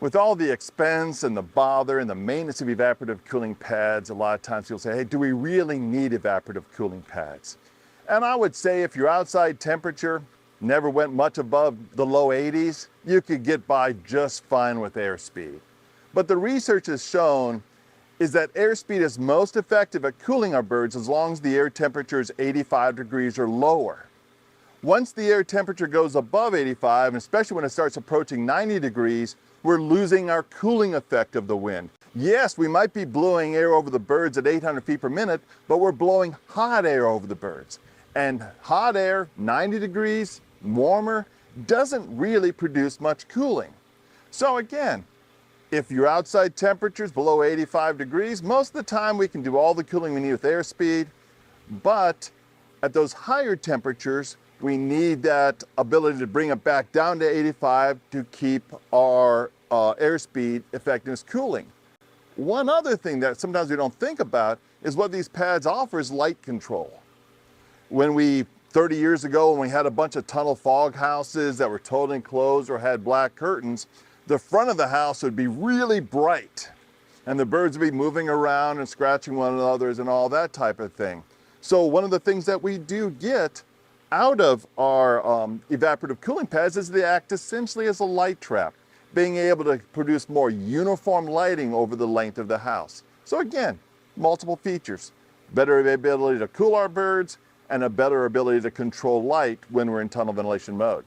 With all the expense and the bother and the maintenance of evaporative cooling pads, a lot of times people say, hey, do we really need evaporative cooling pads? And I would say if your outside temperature never went much above the low 80s, you could get by just fine with airspeed. But the research has shown is that airspeed is most effective at cooling our birds as long as the air temperature is 85 degrees or lower. Once the air temperature goes above 85, and especially when it starts approaching 90 degrees, we're losing our cooling effect of the wind. Yes, we might be blowing air over the birds at 800 feet per minute, but we're blowing hot air over the birds. And hot air, 90 degrees, warmer, doesn't really produce much cooling. So again, if your outside temperature is below 85 degrees, most of the time we can do all the cooling we need with airspeed, but at those higher temperatures, we need that ability to bring it back down to 85 to keep our airspeed effectiveness cooling. One other thing that sometimes we don't think about is what these pads offer is light control. 30 years ago, when we had a bunch of tunnel fog houses that were totally enclosed or had black curtains, the front of the house would be really bright and the birds would be moving around and scratching one another and all that type of thing. So one of the things that we do get out of our evaporative cooling pads is they act essentially as a light trap, being able to produce more uniform lighting over the length of the house. So again, multiple features, better ability to cool our birds and a better ability to control light when we're in tunnel ventilation mode.